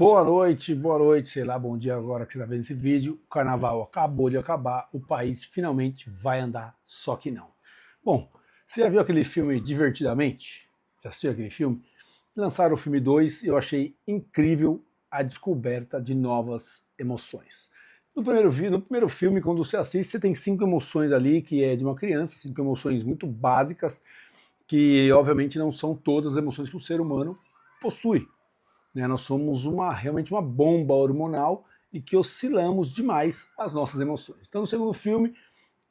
boa noite, sei lá, bom dia agora que você está vendo esse vídeo. O carnaval acabou de acabar, o país finalmente vai andar, só que não. Bom, você já viu aquele filme Divertidamente? Já assistiu aquele filme? Lançaram o filme 2 e eu achei incrível a descoberta de novas emoções. No primeiro filme, quando você assiste, você tem 5 emoções ali, que é de uma criança, 5 emoções muito básicas, que obviamente não são todas as emoções que o ser humano possui, né? Nós somos realmente uma bomba hormonal e que oscilamos demais as nossas emoções. Então, no segundo filme,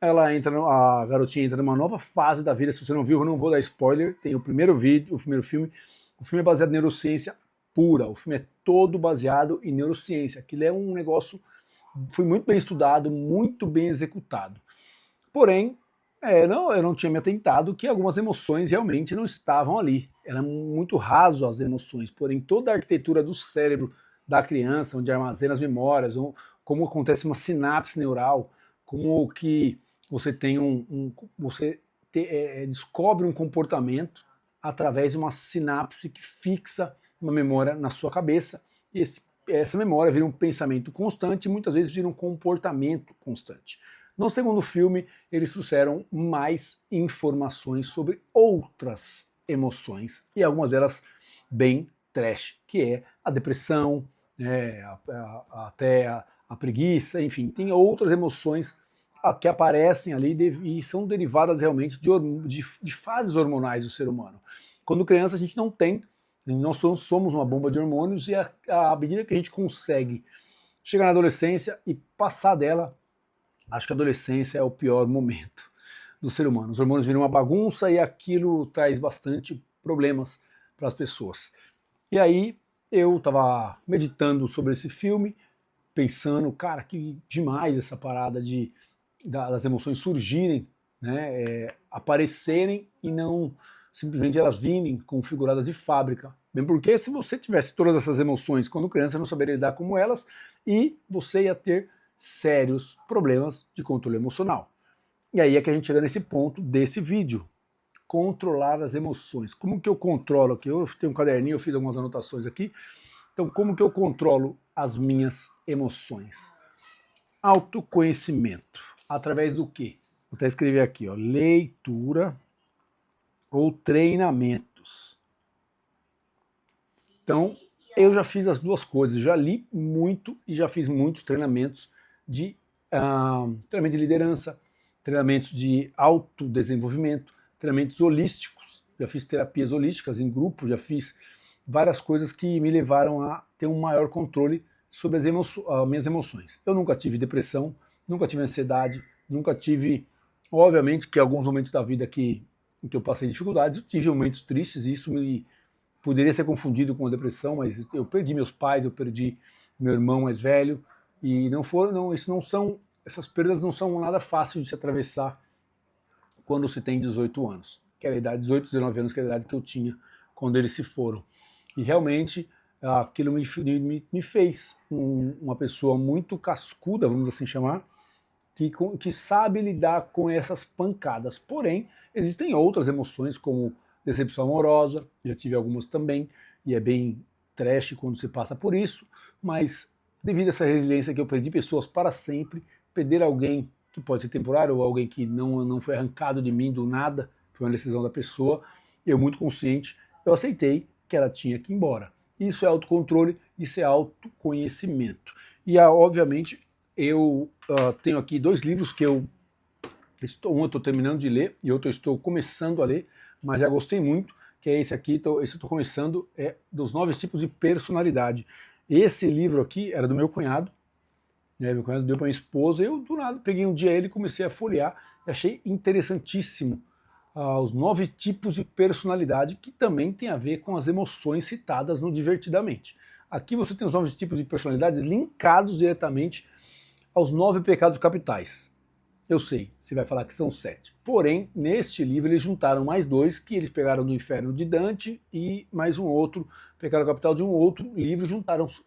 a garotinha entra numa nova fase da vida. Se você não viu, eu não vou dar spoiler. Tem o primeiro vídeo, o primeiro filme. O filme é baseado em neurociência pura. O filme é todo baseado em neurociência. Aquilo é um negócio, foi muito bem estudado, muito bem executado. Porém, eu não tinha me atentado que algumas emoções realmente não estavam ali. Era muito raso as emoções, porém toda a arquitetura do cérebro da criança, onde armazena as memórias, como acontece uma sinapse neural, como que você tem descobre um comportamento através de uma sinapse que fixa uma memória na sua cabeça, e essa memória vira um pensamento constante e muitas vezes vira um comportamento constante. No segundo filme, eles trouxeram mais informações sobre outras emoções, e algumas delas bem trash, que é a depressão, até a preguiça, enfim, tem outras emoções que aparecem ali e são derivadas realmente de fases hormonais do ser humano. Quando criança a gente não tem, nós somos uma bomba de hormônios e à medida que a gente consegue chegar na adolescência e passar dela, acho que a adolescência é o pior momento do ser humano. Os hormônios viram uma bagunça e aquilo traz bastante problemas para as pessoas. E aí eu estava meditando sobre esse filme, pensando, cara, que demais essa parada das emoções surgirem, né, aparecerem e não simplesmente elas virem configuradas de fábrica. Bem porque se você tivesse todas essas emoções quando criança, não saberia lidar com elas e você ia ter sérios problemas de controle emocional. E aí é que a gente chega nesse ponto desse vídeo. Controlar as emoções. Como que eu controlo aqui? Eu tenho um caderninho, eu fiz algumas anotações aqui. Então, como que eu controlo as minhas emoções? Autoconhecimento. Através do quê? Vou até escrever aqui, ó, leitura ou treinamentos. Então, eu já fiz as duas coisas, já li muito e já fiz muitos treinamentos de treinamento de liderança, treinamentos de autodesenvolvimento, treinamentos holísticos. Já fiz terapias holísticas em grupo, já fiz várias coisas que me levaram a ter um maior controle sobre as minhas emoções. Eu nunca tive depressão, nunca tive ansiedade, nunca tive, obviamente, que alguns momentos da vida em que eu passei dificuldades, eu tive momentos tristes e isso poderia ser confundido com a depressão, mas eu perdi meus pais, eu perdi meu irmão mais velho, e essas perdas não são nada fácil de se atravessar quando se tem 18 anos, que era a idade, 18, 19 anos, que era a idade que eu tinha quando eles se foram. E realmente aquilo me fez uma pessoa muito cascuda, vamos assim chamar, que sabe lidar com essas pancadas. Porém, existem outras emoções, como decepção amorosa, já tive algumas também, e é bem trash quando se passa por isso, mas devido a essa resiliência que eu perdi pessoas para sempre, perder alguém que pode ser temporário, ou alguém que não foi arrancado de mim do nada, foi uma decisão da pessoa, eu muito consciente, eu aceitei que ela tinha que ir embora. Isso é autocontrole, isso é autoconhecimento. E obviamente eu tenho aqui 2 livros que um eu estou terminando de ler e outro eu estou começando a ler, mas já gostei muito, que é esse aqui, esse eu estou começando, é dos 9 tipos de personalidade. Esse livro aqui era do meu cunhado, né, meu cunhado deu para minha esposa, eu do nada peguei um dia ele e comecei a folhear e achei interessantíssimo os 9 tipos de personalidade, que também tem a ver com as emoções citadas no Divertidamente. Aqui você tem os 9 tipos de personalidade linkados diretamente aos 9 pecados capitais. Eu sei, você vai falar que são 7. Porém, neste livro eles juntaram mais 2, que eles pegaram do Inferno de Dante e mais um outro, pecado capital de um outro livro,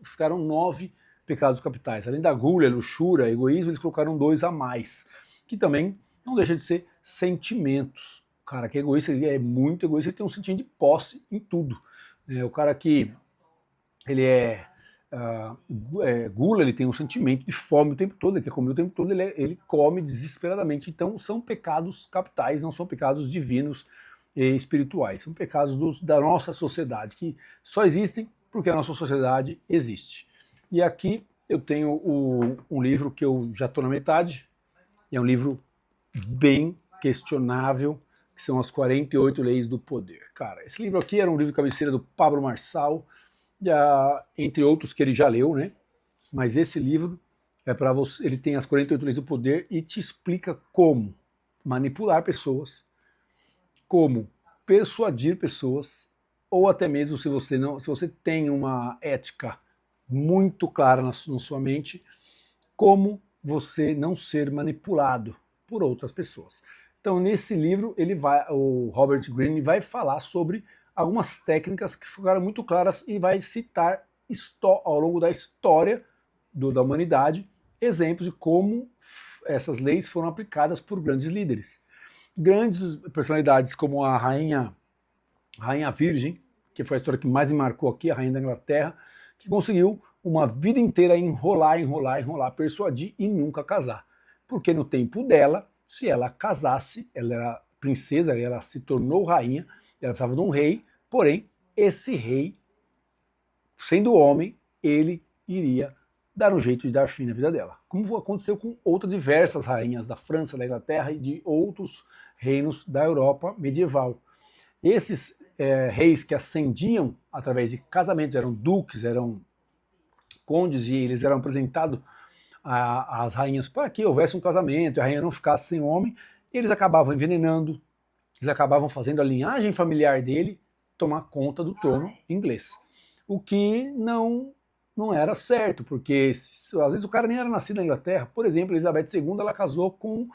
ficaram 9 pecados capitais. Além da gula, luxúria, egoísmo, eles colocaram 2 a mais, que também não deixa de ser sentimentos. O cara que é egoísta, ele é muito egoísta, ele tem um sentimento de posse em tudo. O cara que ele é Gula, ele tem um sentimento de fome o tempo todo, ele quer comer o tempo todo, ele come desesperadamente. Então são pecados capitais, não são pecados divinos e espirituais, são pecados da nossa sociedade, que só existem porque a nossa sociedade existe. E aqui eu tenho um livro que eu já estou na metade, e é um livro bem questionável, que são as 48 Leis do Poder. Cara, esse livro aqui era um livro de cabeceira do Pablo Marçal, entre outros que ele já leu, né? Mas esse livro é para você, ele tem as 48 Leis do Poder e te explica como manipular pessoas, como persuadir pessoas, ou até mesmo se você tem uma ética muito clara na sua mente, como você não ser manipulado por outras pessoas. Então, nesse livro, o Robert Greene vai falar sobre algumas técnicas que ficaram muito claras e vai citar ao longo da história da humanidade exemplos de como essas leis foram aplicadas por grandes líderes. Grandes personalidades como a Rainha Virgem, que foi a história que mais me marcou aqui, a Rainha da Inglaterra, que conseguiu uma vida inteira enrolar, persuadir e nunca casar. Porque no tempo dela, se ela casasse, ela era princesa, ela se tornou rainha, ela precisava de um rei, porém, esse rei, sendo homem, ele iria dar um jeito de dar fim na vida dela. Como aconteceu com outras diversas rainhas da França, da Inglaterra e de outros reinos da Europa medieval. Esses reis que ascendiam através de casamento, eram duques, eram condes, e eles eram apresentados às rainhas para que houvesse um casamento, e a rainha não ficasse sem homem, eles acabavam envenenando, eles acabavam fazendo a linhagem familiar dele tomar conta do trono inglês. O que não era certo, porque às vezes o cara nem era nascido na Inglaterra. Por exemplo, Elizabeth II, ela casou com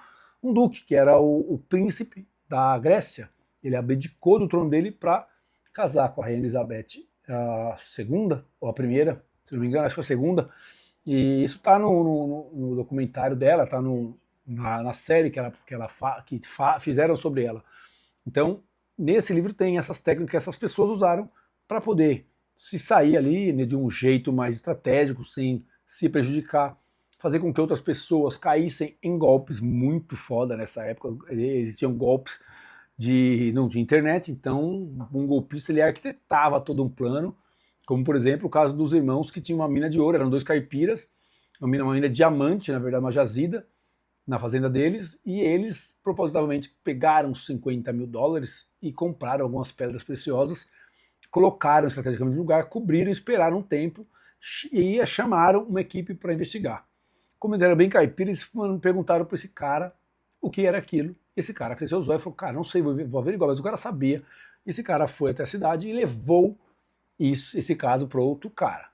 um duque, que era o príncipe da Grécia. Ele abdicou do trono dele para casar com a rainha Elizabeth II, ou a primeira, se não me engano, acho que foi a segunda. E isso está no documentário dela, está na série que fizeram sobre ela. Então, nesse livro tem essas técnicas que essas pessoas usaram para poder se sair ali, né, de um jeito mais estratégico, sem se prejudicar, fazer com que outras pessoas caíssem em golpes muito foda nessa época. Existiam golpes de internet, então um golpista ele arquitetava todo um plano, como por exemplo o caso dos irmãos que tinham uma mina de ouro, eram dois caipiras, uma mina de diamante, na verdade uma jazida, na fazenda deles, e eles propositalmente pegaram $50 mil e compraram algumas pedras preciosas, colocaram estrategicamente no lugar, cobriram, esperaram um tempo e chamaram uma equipe para investigar. Como eles eram bem caipiras, eles perguntaram para esse cara o que era aquilo. Esse cara cresceu os olhos e falou, cara, não sei, vou averiguar, mas o cara sabia. Esse cara foi até a cidade e levou esse caso para outro cara,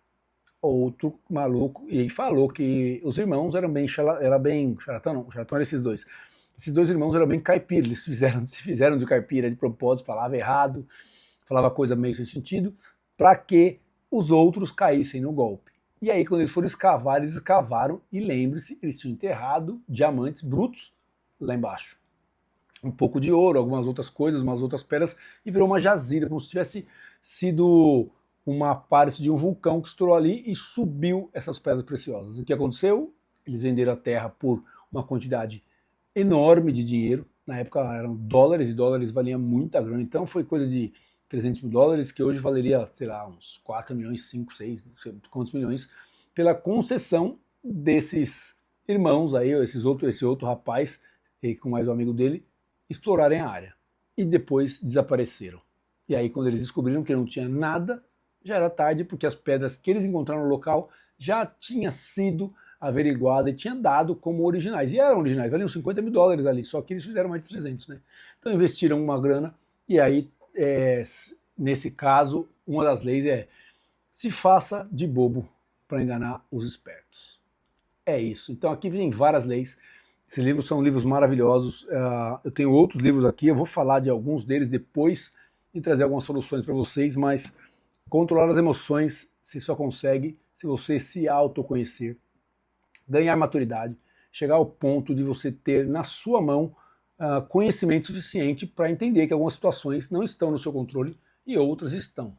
outro maluco, e falou que os irmãos eram bem charlatão eram esses dois. Esses dois irmãos eram bem caipiras, eles se fizeram de caipira de propósito, falava errado, falava coisa meio sem sentido, para que os outros caíssem no golpe. E aí, quando eles foram escavar, eles escavaram, e lembre-se, eles tinham enterrado diamantes brutos lá embaixo. Um pouco de ouro, algumas outras coisas, umas outras pedras, e virou uma jazida, como se tivesse sido uma parte de um vulcão que estourou ali e subiu essas pedras preciosas. O que aconteceu? Eles venderam a terra por uma quantidade enorme de dinheiro. Na época eram dólares, e dólares valiam muita grana, então foi coisa de $300 mil, que hoje valeria, sei lá, uns 4 milhões, 5, 6, não sei quantos milhões, pela concessão desses irmãos aí, esse outro rapaz, e com mais um amigo dele, explorarem a área. E depois desapareceram. E aí, quando eles descobriram que não tinha nada, já era tarde, porque as pedras que eles encontraram no local já tinha sido averiguada e tinha dado como originais. E eram originais, valiam $50 mil ali, só que eles fizeram mais de 300, né? Então investiram uma grana, e aí, nesse caso, uma das leis é: se faça de bobo para enganar os espertos. É isso. Então aqui vem várias leis. Esses livros são livros maravilhosos. Eu tenho outros livros aqui, eu vou falar de alguns deles depois e trazer algumas soluções para vocês, mas controlar as emoções se só consegue se você se autoconhecer, ganhar maturidade, chegar ao ponto de você ter na sua mão conhecimento suficiente para entender que algumas situações não estão no seu controle e outras estão.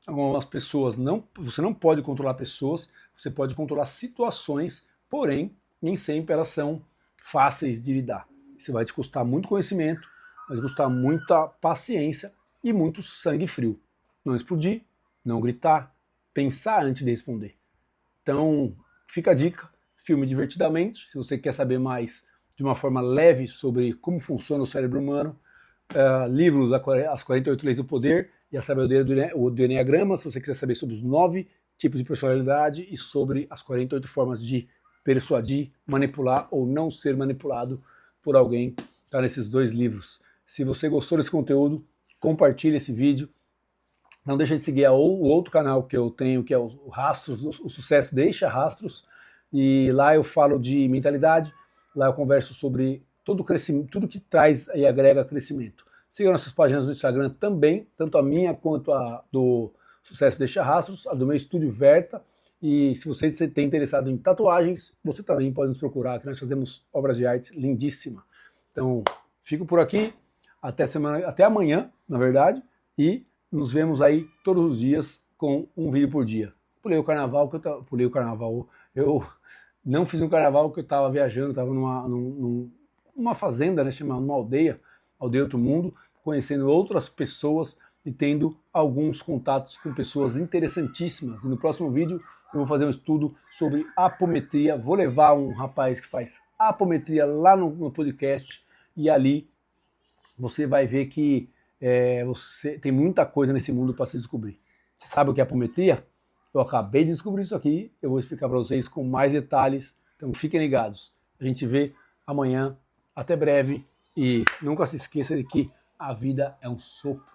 Algumas pessoas você não pode controlar pessoas, você pode controlar situações, porém, nem sempre elas são fáceis de lidar. Isso vai te custar muito conhecimento, vai te custar muita paciência e muito sangue frio. Não explodir, não gritar, pensar antes de responder. Então, fica a dica, filme divertidamente, se você quer saber mais de uma forma leve sobre como funciona o cérebro humano, livros As 48 Leis do Poder e a Sabedoria do Enneagrama, se você quiser saber sobre os 9 tipos de personalidade e sobre as 48 formas de persuadir, manipular ou não ser manipulado por alguém, está nesses 2 livros. Se você gostou desse conteúdo, compartilhe esse vídeo. Não deixe de seguir o outro canal que eu tenho, que é o Rastros, o Sucesso Deixa Rastros, e lá eu falo de mentalidade, lá eu converso sobre todo o crescimento, tudo que traz e agrega crescimento. Siga nossas páginas no Instagram também, tanto a minha quanto a do Sucesso Deixa Rastros, a do meu estúdio Verta. E se você tem interessado em tatuagens, você também pode nos procurar, que nós fazemos obras de arte lindíssima. Então, fico por aqui, até amanhã, na verdade, e nos vemos aí todos os dias com um vídeo por dia. Pulei o carnaval, eu não fiz um carnaval porque eu estava viajando, estava numa fazenda, né, chamada uma aldeia Outro Mundo, conhecendo outras pessoas e tendo alguns contatos com pessoas interessantíssimas. E no próximo vídeo eu vou fazer um estudo sobre apometria, vou levar um rapaz que faz apometria lá no podcast e ali você vai ver que você tem muita coisa nesse mundo para se descobrir. Você sabe o que é apometria? Eu acabei de descobrir isso aqui, eu vou explicar para vocês com mais detalhes, então fiquem ligados. A gente vê amanhã, até breve, e nunca se esqueça de que a vida é um sopro.